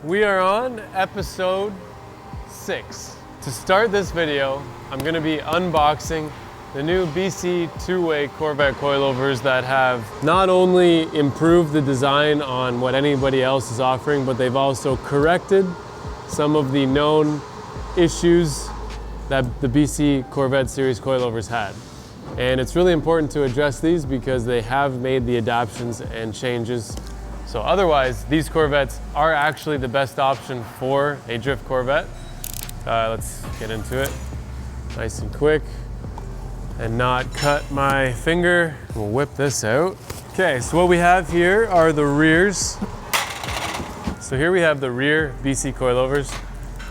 We are on episode 6. To start this video, I'm going to be unboxing the new BC two-way Corvette coilovers that have not only improved the design on what anybody else is offering, but they've also corrected some of the known issues that the BC Corvette series coilovers had. And it's really important to address these because they have made the adaptations and changes. So otherwise, these Corvettes are actually the best option for a drift Corvette. Let's get into it nice and quick and not cut my finger. We'll whip this out. Okay, so what we have here are the rears. So here we have the rear BC coilovers.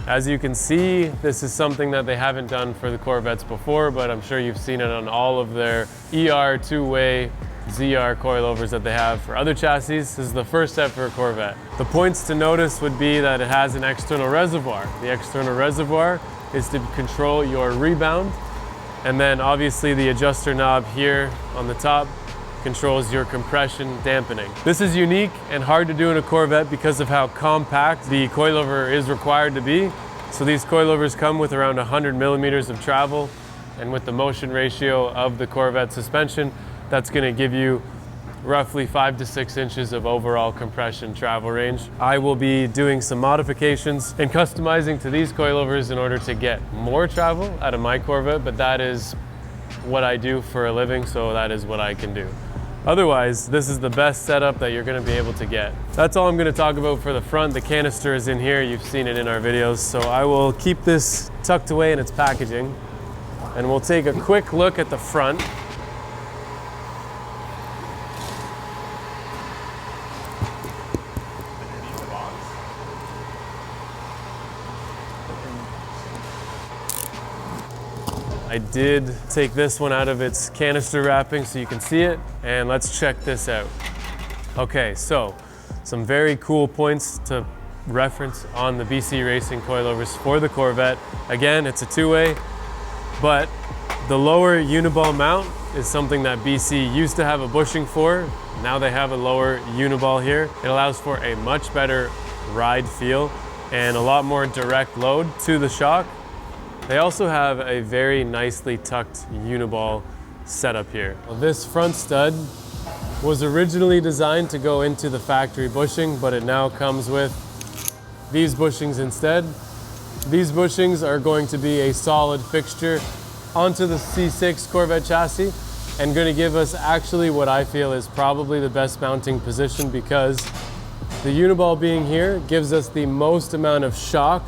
As you can see, this is something that they haven't done for the Corvettes before, but I'm sure you've seen it on all of their ER two-way ZR coilovers that they have for other chassis. This is the first step for a Corvette. The points to notice would be that it has an external reservoir. The external reservoir is to control your rebound. And then obviously the adjuster knob here on the top controls your compression dampening. This is unique and hard to do in a Corvette because of how compact the coilover is required to be. So these coilovers come with around 100 millimeters of travel, and with the motion ratio of the Corvette suspension, that's going to give you roughly 5 to 6 inches of overall compression travel range. I will be doing some modifications and customizing to these coilovers in order to get more travel out of my Corvette, but that is what I do for a living, so that is what I can do. Otherwise, this is the best setup that you're going to be able to get. That's all I'm going to talk about for the front. The canister is in here. You've seen it in our videos. So I will keep this tucked away in its packaging, and we'll take a quick look at the front. I did take this one out of its canister wrapping so you can see it, and let's check this out. Okay, so some very cool points to reference on the BC Racing coilovers for the Corvette. Again, it's a two-way, but the lower uniball mount is something that BC used to have a bushing for. Now they have a lower uniball here. It allows for a much better ride feel and a lot more direct load to the shock. They also have a very nicely tucked uniball setup here. This front stud was originally designed to go into the factory bushing, but it now comes with these bushings instead. These bushings are going to be a solid fixture onto the C6 Corvette chassis and going to give us actually what I feel is probably the best mounting position, because the uniball being here gives us the most amount of shock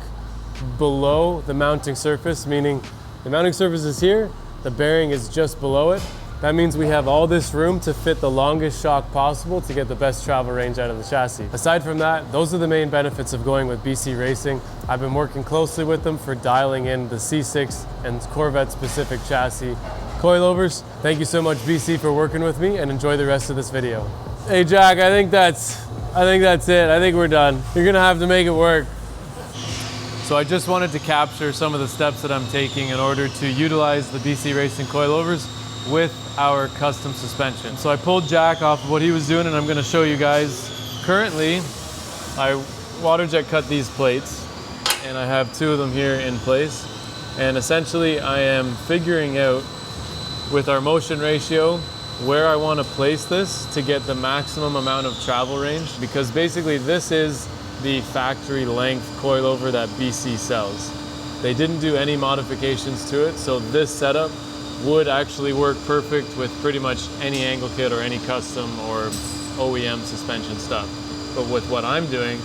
below the mounting surface, meaning the mounting surface is here, the bearing is just below it. That means we have all this room to fit the longest shock possible to get the best travel range out of the chassis. Aside from that, those are the main benefits of going with BC Racing. I've been working closely with them for dialing in the C6 and Corvette specific chassis coilovers. Thank you so much, BC, for working with me, and enjoy the rest of this video. Hey Jack, I think that's it. I think we're done. You're gonna have to make it work. So I just wanted to capture some of the steps that I'm taking in order to utilize the BC Racing coilovers with our custom suspension. So I pulled Jack off of what he was doing, and I'm going to show you guys. Currently, I water jet cut these plates, and I have 2 of them here in place. And essentially, I am figuring out with our motion ratio where I want to place this to get the maximum amount of travel range, because basically this is the factory length coilover that BC sells. They didn't do any modifications to it, so this setup would actually work perfect with pretty much any angle kit or any custom or OEM suspension stuff. But with what I'm doing,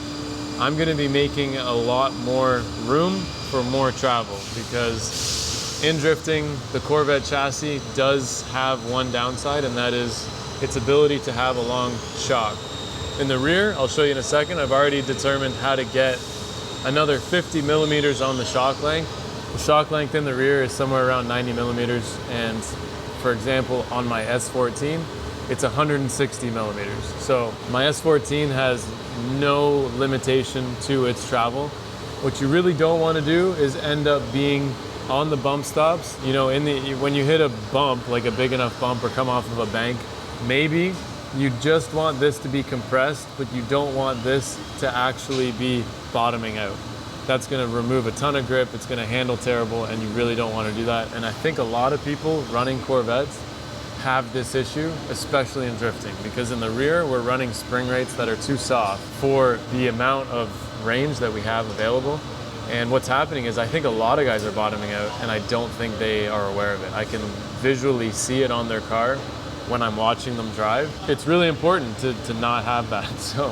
I'm going to be making a lot more room for more travel, because in drifting, the Corvette chassis does have one downside, and that is its ability to have a long shock. In the rear, I'll show you in a second, I've already determined how to get another 50 millimeters on the shock length. The shock length in the rear is somewhere around 90 millimeters, and for example, on my S14, it's 160 millimeters. So my S14 has no limitation to its travel. What you really don't want to do is end up being on the bump stops. You know, when you hit a bump, like a big enough bump or come off of a bank, maybe You just want this to be compressed, but you don't want this to actually be bottoming out. That's gonna remove a ton of grip, it's gonna handle terrible, and you really don't wanna do that. And I think a lot of people running Corvettes have this issue, especially in drifting, because in the rear, we're running spring rates that are too soft for the amount of range that we have available. And what's happening is I think a lot of guys are bottoming out, and I don't think they are aware of it. I can visually see it on their car when I'm watching them drive. It's really important to not have that. So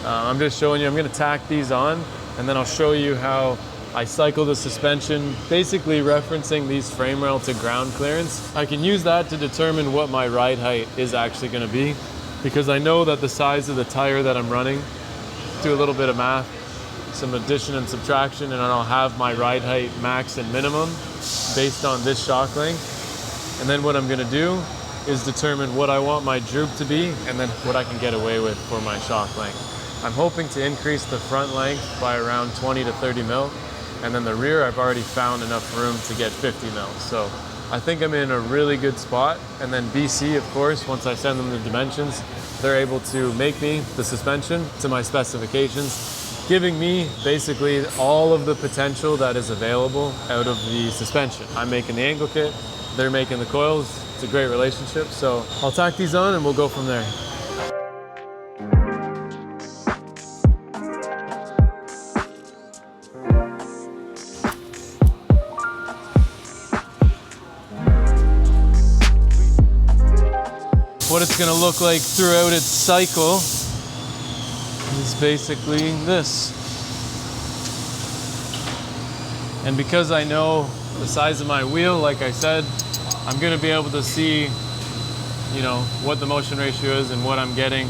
I'm just showing you, I'm gonna tack these on, and then I'll show you how I cycle the suspension, basically referencing these frame rail to ground clearance. I can use that to determine what my ride height is actually gonna be, because I know that the size of the tire that I'm running, do a little bit of math, some addition and subtraction, and I'll have my ride height max and minimum based on this shock length. And then what I'm gonna do is determine what I want my droop to be, and then what I can get away with for my shock length. I'm hoping to increase the front length by around 20 to 30 mil, and then the rear I've already found enough room to get 50 mil. So I think I'm in a really good spot. And then BC, of course, once I send them the dimensions, they're able to make me the suspension to my specifications, giving me basically all of the potential that is available out of the suspension. I'm making the angle kit, they're making the coils. It's a great relationship. So I'll tack these on and we'll go from there. What it's gonna look like throughout its cycle is basically this. And because I know the size of my wheel, like I said, I'm gonna be able to see, you know, what the motion ratio is and what I'm getting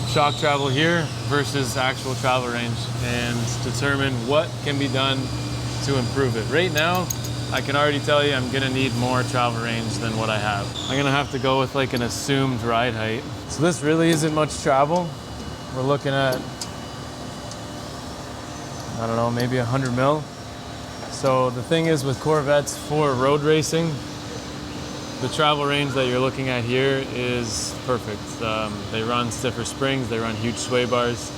shock travel here versus actual travel range, and determine what can be done to improve it. Right now, I can already tell you I'm gonna need more travel range than what I have. I'm gonna have to go with like an assumed ride height. So this really isn't much travel. We're looking at, I don't know, maybe 100 mil. So the thing is with Corvettes for road racing, the travel range that you're looking at here is perfect. They run stiffer springs, they run huge sway bars.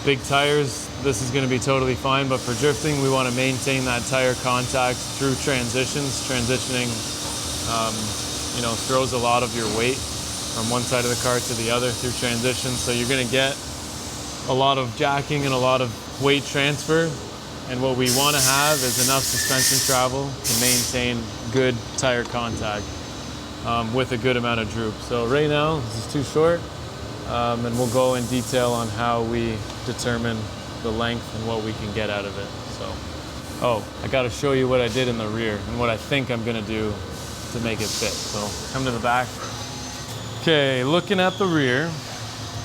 Big tires, this is going to be totally fine, but for drifting, we want to maintain that tire contact through transitions. Transitioning, you know, throws a lot of your weight from one side of the car to the other through transitions. So you're going to get a lot of jacking and a lot of weight transfer. And what we want to have is enough suspension travel to maintain good tire contact with a good amount of droop. So right now, this is too short. And we'll go in detail on how we determine the length and what we can get out of it. So, oh, I got to show you what I did in the rear and what I think I'm going to do to make it fit. So come to the back. Okay, looking at the rear,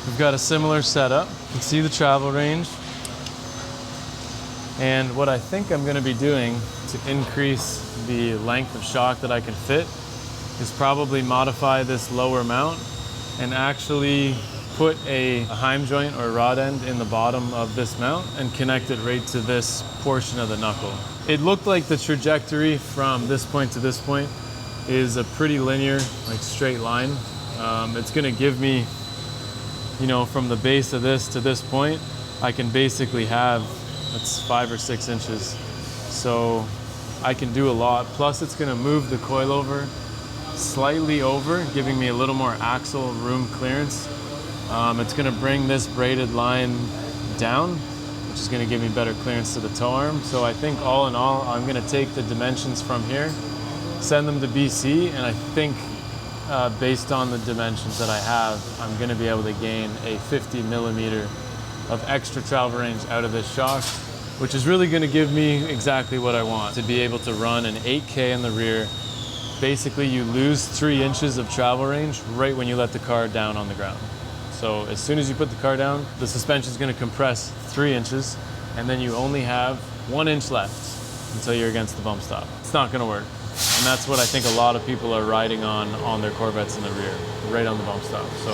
we've got a similar setup. You can see the travel range. And what I think I'm going to be doing to increase the length of shock that I can fit is probably modify this lower mount and actually put a heim joint or rod end in the bottom of this mount and connect it right to this portion of the knuckle. It looked like the trajectory from this point to this point is a pretty linear, like straight line. It's gonna give me, you know, from the base of this to this point, I can basically have, it's 5 or 6 inches. So I can do a lot. Plus it's gonna move the coilover slightly over, giving me a little more axle room clearance. It's gonna bring this braided line down, which is gonna give me better clearance to the tow arm. So I think all in all, I'm gonna take the dimensions from here, send them to BC, and I think based on the dimensions that I have, I'm gonna be able to gain a 50 millimeter of extra travel range out of this shock, which is really gonna give me exactly what I want, to be able to run an 8K in the rear. Basically, you lose 3 inches of travel range right when you let the car down on the ground. So as soon as you put the car down, the suspension is going to compress 3 inches, and then you only have 1 inch left until you're against the bump stop. It's not going to work. And that's what I think a lot of people are riding on their Corvettes in the rear, right on the bump stop. So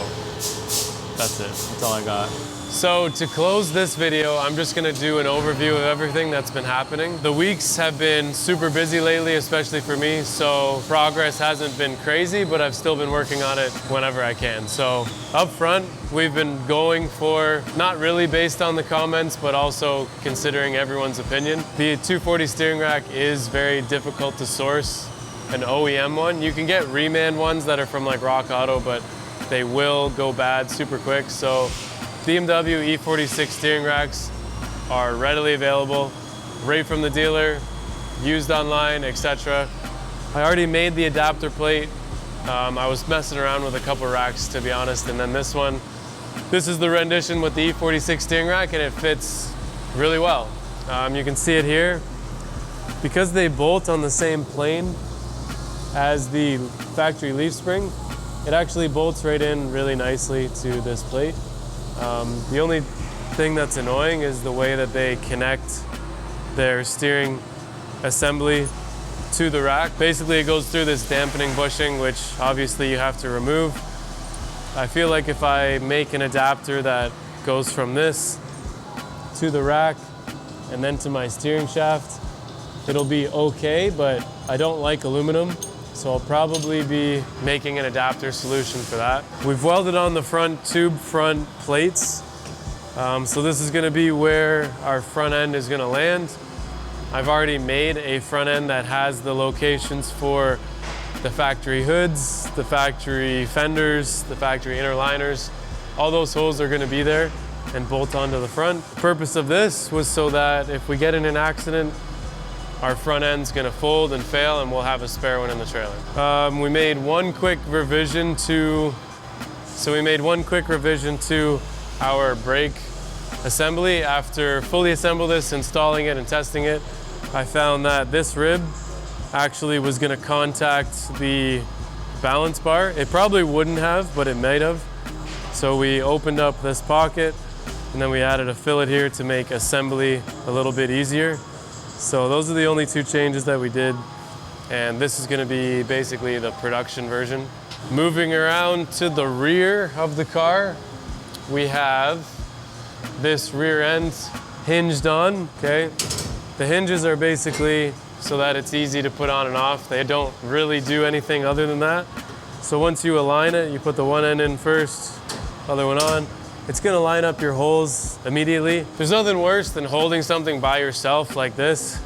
that's it. That's all I got. So to close this video, I'm just gonna do an overview of everything that's been happening. The weeks have been super busy lately, especially for me, so progress hasn't been crazy, but I've still been working on it whenever I can. So up front, we've been going for, not really based on the comments, but also considering everyone's opinion. The 240 steering rack is very difficult to source, an OEM one. You can get reman ones that are from like Rock Auto, but they will go bad super quick. So BMW E46 steering racks are readily available, right from the dealer, used online, etc. I already made the adapter plate. I was messing around with a couple racks, to be honest, and then this one. This is the rendition with the E46 steering rack, and it fits really well. You can see it here. Because they bolt on the same plane as the factory leaf spring, it actually bolts right in really nicely to this plate. The only thing that's annoying is the way that they connect their steering assembly to the rack. Basically, it goes through this dampening bushing, which obviously you have to remove. I feel like if I make an adapter that goes from this to the rack and then to my steering shaft, it'll be okay, but I don't like aluminum. So I'll probably be making an adapter solution for that. We've welded on the front tube front plates. So this is gonna be where our front end is gonna land. I've already made a front end that has the locations for the factory hoods, the factory fenders, the factory inner liners. All those holes are gonna be there and bolt onto the front. The purpose of this was so that if we get in an accident, our front end's gonna fold and fail, and we'll have a spare one in the trailer. We made one quick revision to our brake assembly. After fully assemble this, installing it and testing it, I found that this rib actually was gonna contact the balance bar. It probably wouldn't have, but it might have. So we opened up this pocket, and then we added a fillet here to make assembly a little bit easier. So those are the only two changes that we did, and this is gonna be basically the production version. Moving around to the rear of the car, we have this rear end hinged on, okay? The hinges are basically so that it's easy to put on and off. They don't really do anything other than that. So once you align it, you put the one end in first, other one on. It's gonna line up your holes immediately. There's nothing worse than holding something by yourself like this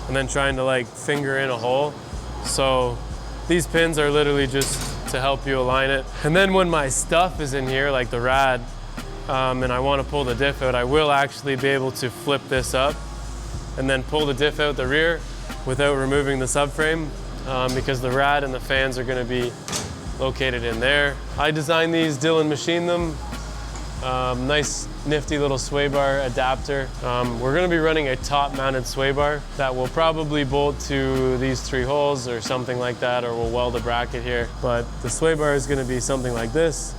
and then trying to like finger in a hole. So these pins are literally just to help you align it. And then when my stuff is in here, like the rad, and I wanna pull the diff out, I will actually be able to flip this up and then pull the diff out the rear without removing the subframe, because the rad and the fans are gonna be located in there. I designed these, Dylan machined them. Nice nifty little sway bar adapter. We're gonna be running a top mounted sway bar that will probably bolt to these 3 holes or something like that, or we'll weld a bracket here. But the sway bar is gonna be something like this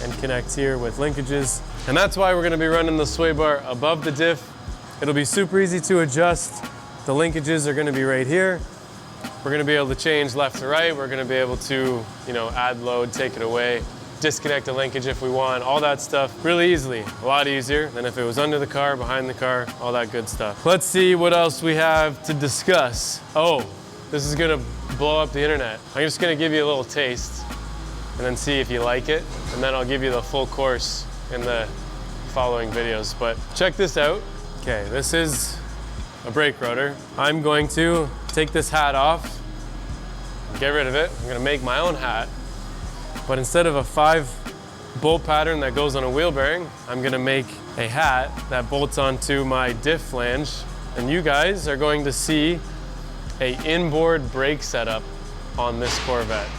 and connect here with linkages. And that's why we're gonna be running the sway bar above the diff. It'll be super easy to adjust. The linkages are gonna be right here. We're gonna be able to change left to right. We're gonna be able to, add load, take it away, disconnect the linkage if we want, all that stuff really easily. A lot easier than if it was under the car, behind the car, all that good stuff. Let's see what else we have to discuss. Oh, this is gonna blow up the internet. I'm just gonna give you a little taste and then see if you like it. And then I'll give you the full course in the following videos. But check this out. Okay, this is a brake rotor. I'm going to take this hat off, get rid of it. I'm gonna make my own hat. But instead of a 5-bolt pattern that goes on a wheel bearing, I'm gonna make a hat that bolts onto my diff flange. And you guys are going to see an inboard brake setup on this Corvette.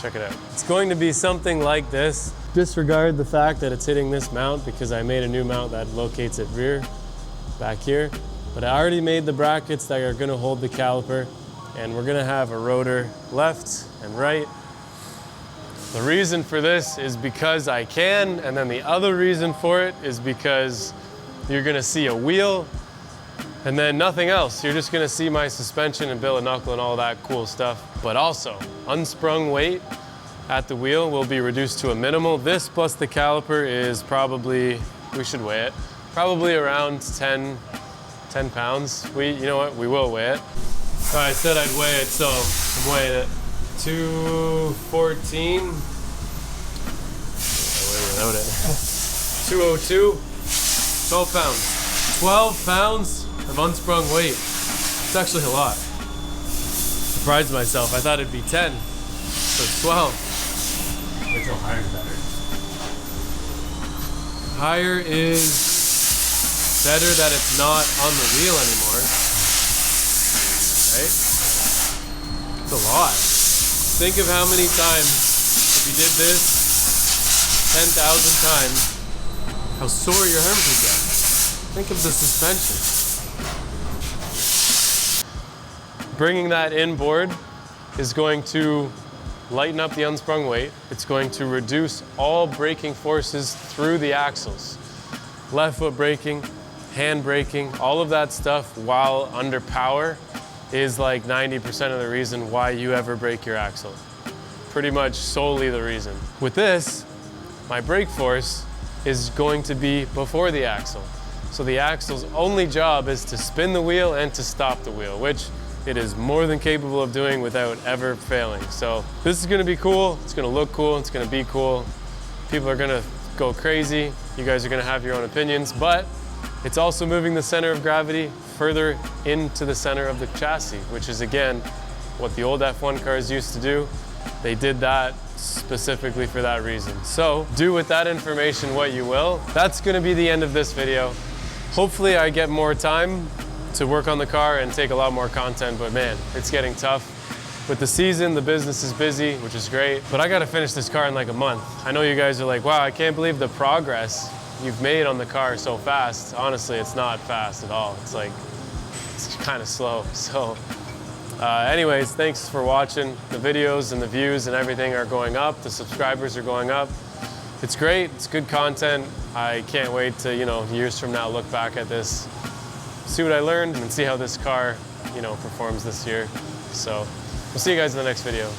Check it out. It's going to be something like this. Disregard the fact that it's hitting this mount because I made a new mount that locates it rear, back here. But I already made the brackets that are gonna hold the caliper, and we're gonna have a rotor left and right. The reason for this is because I can, and then the other reason for it is because you're gonna see a wheel and then nothing else. You're just gonna see my suspension and billet knuckle and all that cool stuff. But also, unsprung weight at the wheel will be reduced to a minimal. This plus the caliper is probably we should weigh it. Probably around 10 pounds. You know what, we will weigh it. All right, I said I'd weigh it, so I'm weighing it. 214. I weigh without it. 202. 12 pounds. 12 pounds of unsprung weight. It's actually a lot. Surprised myself. I thought it'd be 10. So it's 12. Wait till higher is better. Higher is better that it's not on the wheel anymore. Right? It's a lot. Think of how many times, if you did this 10,000 times, how sore your arms would get. Think of the suspension. Bringing that inboard is going to lighten up the unsprung weight. It's going to reduce all braking forces through the axles. Left foot braking, hand braking, all of that stuff while under power is like 90% of the reason why you ever break your axle. Pretty much solely the reason. With this, my brake force is going to be before the axle. So the axle's only job is to spin the wheel and to stop the wheel, which it is more than capable of doing without ever failing. So this is gonna be cool, it's gonna look cool, it's gonna be cool. People are gonna go crazy. You guys are gonna have your own opinions, but it's also moving the center of gravity further into the center of the chassis, which is again, what the old F1 cars used to do. They did that specifically for that reason. So do with that information what you will. That's gonna be the end of this video. Hopefully I get more time to work on the car and take a lot more content, but man, it's getting tough. With the season, the business is busy, which is great, but I gotta finish this car in like a month. I know you guys are like, wow, I can't believe the progress you've made on the car so fast. Honestly, it's not fast at all. It's like, it's kind of slow. So anyways, thanks for watching. The videos and the views and everything are going up. The subscribers are going up. It's great, it's good content. I can't wait to, years from now, look back at this, see what I learned and see how this car, performs this year. So we'll see you guys in the next video.